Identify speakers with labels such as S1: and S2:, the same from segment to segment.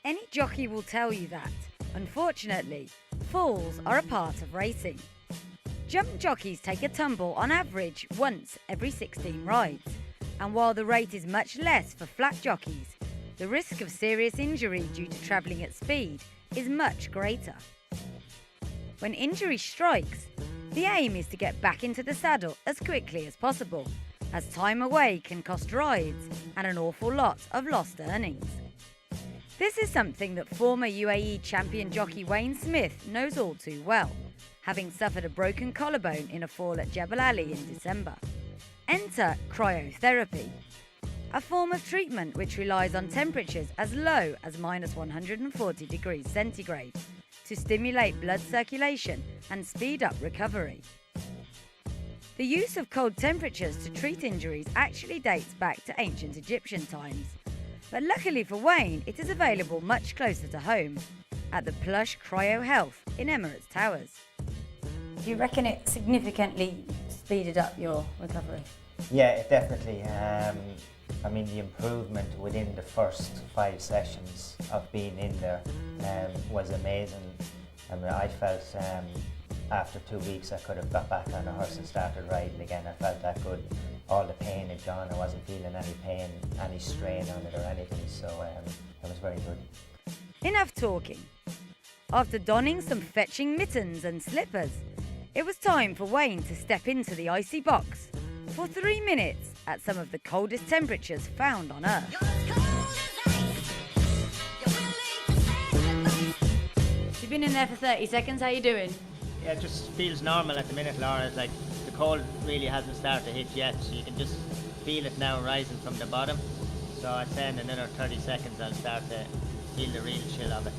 S1: Any jockey will tell you that, unfortunately, falls are a part of racing. Jump jockeys take a tumble on average once every 16 rides, and while the rate is much less for flat jockeys, the risk of serious injury due to travelling at speed is much greater. When injury strikes, the aim is to get back into the saddle as quickly as possible, as time away can cost rides and an awful lot of lost earnings. This is something that former UAE champion jockey Wayne Smith knows all too well, having suffered a broken collarbone in a fall at Jebel Ali in December. Enter cryotherapy, a form of treatment which relies on temperatures as low as -140 degrees centigrade to stimulate blood circulation and speed up recovery. The use of cold temperatures to treat injuries actually dates back to ancient Egyptian times, but luckily for Wayne, it is available much closer to home at the plush Cryo Health in Emirates Towers. Do you reckon it significantly speeded up your recovery?
S2: Yeah, it definitely. I mean, the improvement within the first 5 sessions of being in there was amazing. I mean, I felt after 2 weeks I could have got back on a horse and started riding again. I felt that good. All the pain had gone. I wasn't feeling any pain, any strain on it or anything, so it was very good.
S1: Enough talking. After donning some fetching mittens and slippers, it was time for Wayne to step into the icy box for 3 minutes at some of the coldest temperatures found on Earth. You've been in there for 30 seconds, how you doing?
S3: Yeah, it just feels normal at the minute, Laura. It's like the cold really hasn't started to hit yet, so you can just feel it now rising from the bottom. So I'd say in another 30 seconds I'll start to feel the real chill of it.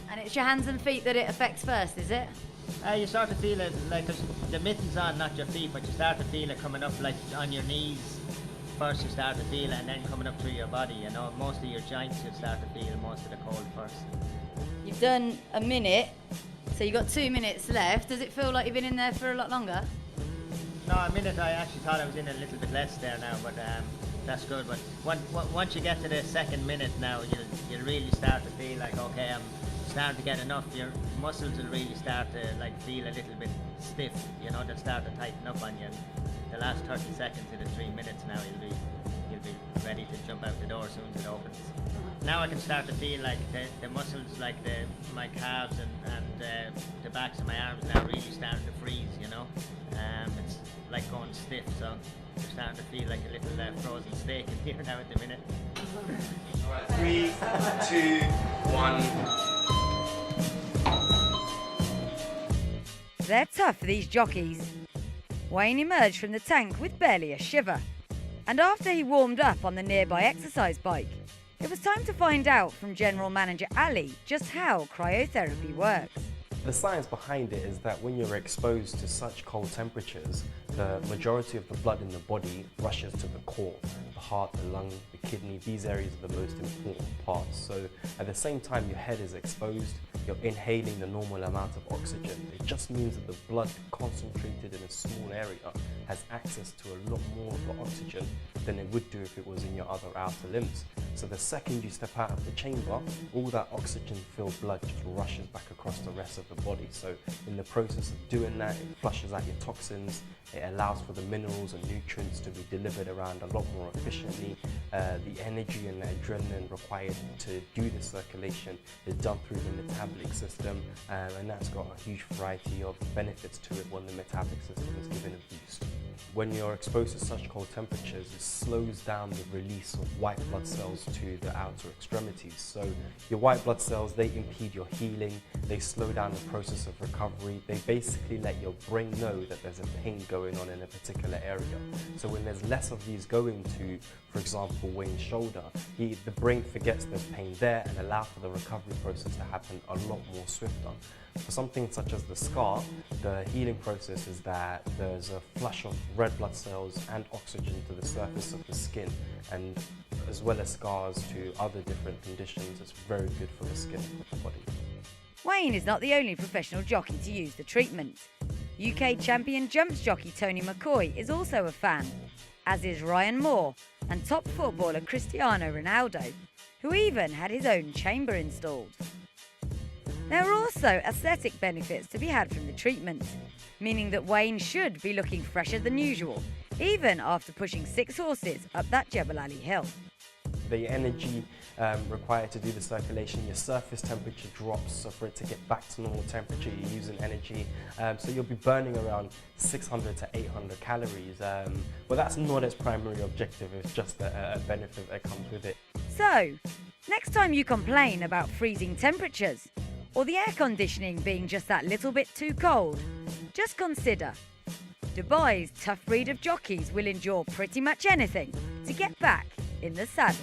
S1: And it's your hands and feet that it affects first, is it?
S3: You start to feel it, like, 'cause the mitten's on, not your feet, but you start to feel it coming up, like, on your knees. First you start to feel it, and then coming up through your body, you know. Most of your joints you'll start to feel most of the cold first.
S1: You've done a minute, so you've got 2 minutes left. Does it feel like you've been in there for a lot longer?
S3: No, a minute I actually thought I was in a little bit less there now, but that's good. But once you get to the second minute now, you'll really start to feel like, okay, I'm starting to get enough. Your muscles will really start to like feel a little bit stiff, you know. They'll start to tighten up on you. And the last 30 seconds to the 3 minutes now, you'll be ready to jump out the door as soon as it opens. Now I can start to feel like the muscles, like my calves and the backs of my arms now really starting to freeze, you know. It's like going stiff, so you're starting to feel like a little frozen steak in here now at the minute.
S4: Alright, 3, 2, 1.
S1: They're tough, these jockeys. Wayne emerged from the tank with barely a shiver, and after he warmed up on the nearby exercise bike, it was time to find out from General Manager Ali just how cryotherapy works.
S5: The science behind it is that when you're exposed to such cold temperatures, the majority of the blood in the body rushes to the core, the heart, the lung, the kidney. These areas are the most important parts. So at the same time your head is exposed, you're inhaling the normal amount of oxygen. It just means that the blood concentrated in a small area has access to a lot more of the oxygen than it would do if it was in your other outer limbs. So the second you step out of the chamber, all that oxygen-filled blood just rushes back across the rest of the body. So in the process of doing that, it flushes out your toxins, it allows for the minerals and nutrients to be delivered around a lot more efficiently. The energy and the adrenaline required to do the circulation is done through the metabolic system, and that's got a huge variety of benefits to it when the metabolic system is given a boost. When you're exposed to such cold temperatures, it slows down the release of white blood cells to the outer extremities. So your white blood cells, they impede your healing, they slow down the process of recovery, they basically let your brain know that there's a pain going on in a particular area. So when there's less of these going to, for example, Wayne's shoulder, the brain forgets there's pain there and allows for the recovery process to happen a lot more swifter. For something such as the scar, the healing process is that there's a flush of red blood cells and oxygen to the surface of the skin, and as well as scars to other different conditions, it's very good for the skin of the body.
S1: Wayne is not the only professional jockey to use the treatment. UK champion jumps jockey Tony McCoy is also a fan, as is Ryan Moore and top footballer Cristiano Ronaldo, who even had his own chamber installed. There are also aesthetic benefits to be had from the treatment, meaning that Wayne should be looking fresher than usual, even after pushing 6 horses up that Jebel Ali hill.
S5: The energy required to do the circulation, your surface temperature drops, so for it to get back to normal temperature you're using energy, so you'll be burning around 600 to 800 calories, but that's not its primary objective, it's just a benefit that comes with it.
S1: So, next time you complain about freezing temperatures, or the air conditioning being just that little bit too cold, just consider Dubai's tough breed of jockeys will endure pretty much anything to get back in the saddle.